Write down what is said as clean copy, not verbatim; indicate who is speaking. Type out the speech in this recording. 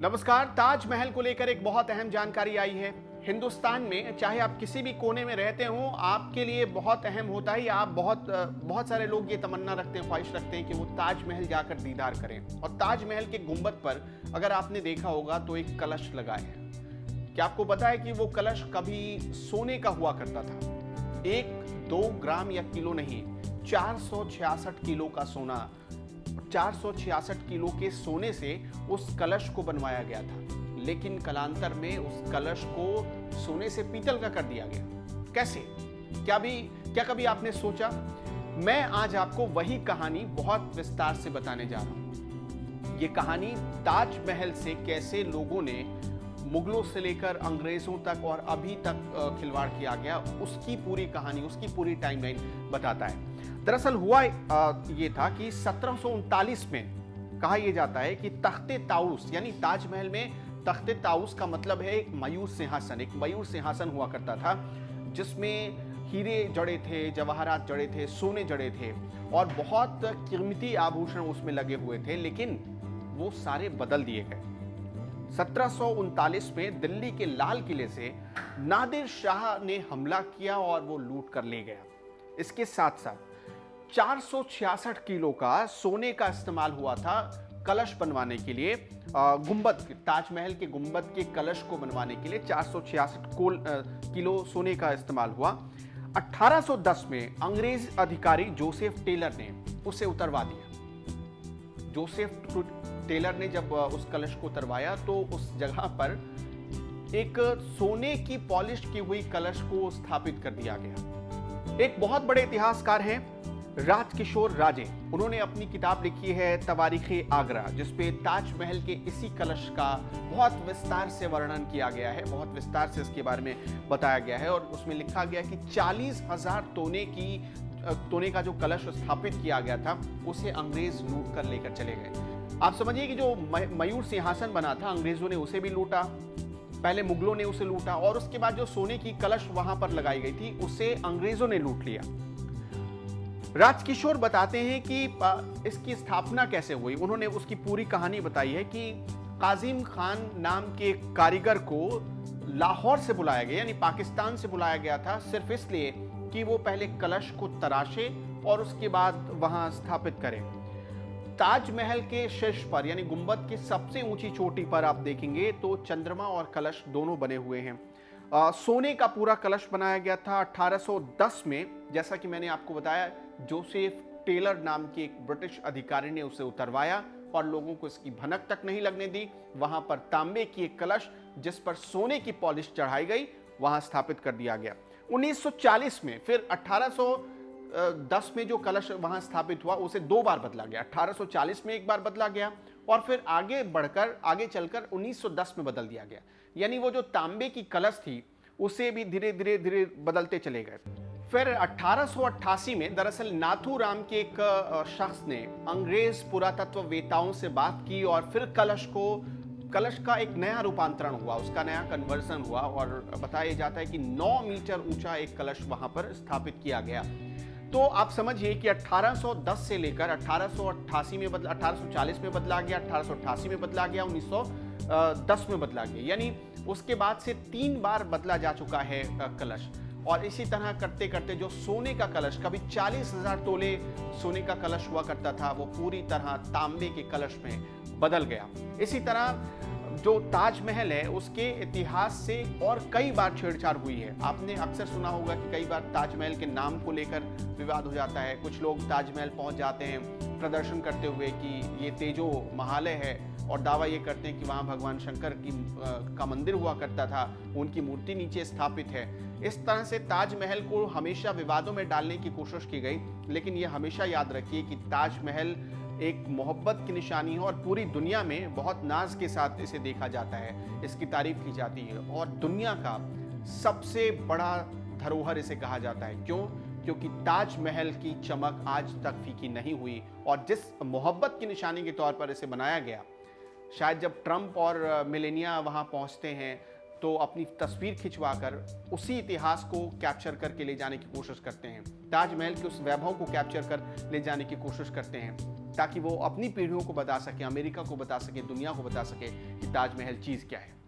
Speaker 1: नमस्कार। ताजमहल को लेकर एक बहुत अहम जानकारी आई है। हिंदुस्तान में चाहे आप किसी भी कोने में रहते हो, आपके लिए बहुत अहम होता है। आप बहुत सारे लोग ये तमन्ना रखते हैं, ख्वाहिश रखते हैं कि वो ताजमहल जाकर दीदार करें। और ताजमहल के गुंबद पर अगर आपने देखा होगा तो एक कलश लगा है। क्या आपको पता है कि वो कलश कभी सोने का हुआ करता था? 1-2 ग्राम या किलो नहीं, 466 किलो का सोना, 466 किलो के सोने से उस कलश को बनवाया गया था। लेकिन कालांतर में उस कलश को सोने से पीतल का कर दिया गया। कैसे? क्या कभी आपने सोचा? मैं आज आपको वही कहानी बहुत विस्तार से बताने जा रहा हूं। ये कहानी ताजमहल से कैसे लोगों ने मुगलों से लेकर अंग्रेजों तक और अभी तक खिलवाड़ किया गया, उसकी पूरी कहानी, उसकी पूरी टाइमलाइन बताता है। दरअसल हुआ ये था कि 1739 में कहा यह जाता है कि तख्ते ताउस, यानी ताजमहल में तख्ते ताउस का मतलब है एक मयूर सिंहासन। एक मयूर सिंहासन हुआ करता था जिसमें हीरे जड़े थे, जवाहरात जड़े थे, सोने जड़े थे और बहुत कीमती आभूषण उसमें लगे हुए थे। लेकिन वो सारे बदल दिए गए। 1739 में दिल्ली के लाल किले से नादिर शाह ने हमला किया और वो लूट कर ले गया। इसके साथ साथ 466 किलो का सोने का इस्तेमाल हुआ था कलश बनवाने के लिए। गुंबद, ताजमहल के गुंबद के कलश को बनवाने के लिए 466 किलो सोने का इस्तेमाल हुआ। 1810 में अंग्रेज अधिकारी जोसेफ टेलर ने उसे उतरवा दिया। जोसेफ टेलर ने जब उस कलश को उतरवाया तो उस जगह पर एक सोने की पॉलिश की हुई कलश को स्थापित कर दिया गया। एक बहुत बड़े इतिहासकार हैं राजकिशोर राजे। उन्होंने अपनी किताब लिखी है तवारीखे आगरा, जिसपे ताजमहल के इसी कलश का बहुत विस्तार से वर्णन किया गया है, बहुत विस्तार से इसके बारे में बताया गया है। और उसमें लिखा गया कि 40,000 तोने का जो कलश स्थापित किया गया था उसे अंग्रेज लूट कर लेकर चले गए। आप समझिए कि जो मयूर सिंहासन बना था, अंग्रेजों ने उसे भी लूटा, पहले मुगलों ने उसे लूटा और उसके बाद जो सोने की कलश वहां पर लगाई गई थी उसे अंग्रेजों ने लूट लिया। राजकिशोर बताते हैं कि इसकी स्थापना कैसे हुई। उन्होंने उसकी पूरी कहानी बताई है कि काजिम खान नाम के कारीगर को लाहौर से बुलाया गया, यानी पाकिस्तान से बुलाया गया था, सिर्फ इसलिए कि वो पहले कलश को तराशे और उसके बाद वहां स्थापित करें। ताजमहल के शीर्ष पर, यानी गुंबद की सबसे ऊंची चोटी पर आप देखेंगे तो चंद्रमा और कलश दोनों बने हुए हैं। सोने का पूरा कलश बनाया गया था 1810 में। जैसा कि मैंने आपको बताया, जोसेफ टेलर नाम के एक ब्रिटिश अधिकारी ने उसे उतरवाया और लोगों को इसकी भनक तक नहीं लगने दी। वहां पर तांबे की एक कलश जिस पर सोने की पॉलिश चढ़ाई गई, वहां स्थापित कर दिया गया। 1940 में फिर 1810 में जो कलश वहां स्थापित हुआ उसे 2 बार बदला गया। 1840 में एक बार बदला गया और फिर आगे चलकर 1910 में बदल दिया गया। यानी वो जो तांबे की कलश थी उसे भी धीरे धीरे बदलते चले गए। फिर 1888 में दरअसल नाथूराम के एक शख्स ने अंग्रेज पुरातत्ववेताओं से बात की और फिर कलश का एक नया रूपांतरण हुआ, उसका नया कन्वर्जन हुआ और बताया जाता है कि 9 मीटर ऊंचा एक कलश वहां पर स्थापित किया गया। तो आप समझिए कि 1810 से लेकर 1888 में 1840 में बदला गया, 1888 में बदला गया, 1910 में बदला गया। यानी उसके बाद से 3 बार बदला जा चुका है कलश। और इसी तरह करते करते जो सोने का कलश, कभी 40,000 तोले सोने का कलश हुआ करता था, वो पूरी तरह तांबे के कलश में बदल गया। इसी तरह जो ताजमहल है उसके इतिहास से और कई बार छेड़छाड़ हुई है। आपने अक्सर सुना होगा कि कई बार ताजमहल के नाम को लेकर विवाद हो जाता है। कुछ लोग ताजमहल पहुंच जाते हैं प्रदर्शन करते हुए कि ये तेजो महालय है और दावा ये करते हैं कि वहाँ भगवान शंकर का मंदिर हुआ करता था, उनकी मूर्ति नीचे स्थापित है। इस तरह से ताजमहल को हमेशा विवादों में डालने की कोशिश की गई। लेकिन ये हमेशा याद रखिए कि ताजमहल एक मोहब्बत की निशानी है और पूरी दुनिया में बहुत नाज के साथ इसे देखा जाता है, इसकी तारीफ की जाती है और दुनिया का सबसे बड़ा धरोहर इसे कहा जाता है। क्यों? क्योंकि ताजमहल की चमक आज तक फीकी नहीं हुई और जिस मोहब्बत की निशानी के तौर पर इसे बनाया गया, शायद जब ट्रंप और मेलेनिया वहां पहुंचते हैं तो अपनी तस्वीर खिंचवाकर उसी इतिहास को कैप्चर करके ले जाने की कोशिश करते हैं, ताजमहल के उस वैभव को कैप्चर कर ले जाने की कोशिश करते हैं। ताकि वो अपनी पीढ़ियों को बता सके, अमेरिका को बता सके, दुनिया को बता सके कि ताजमहल चीज़ क्या है।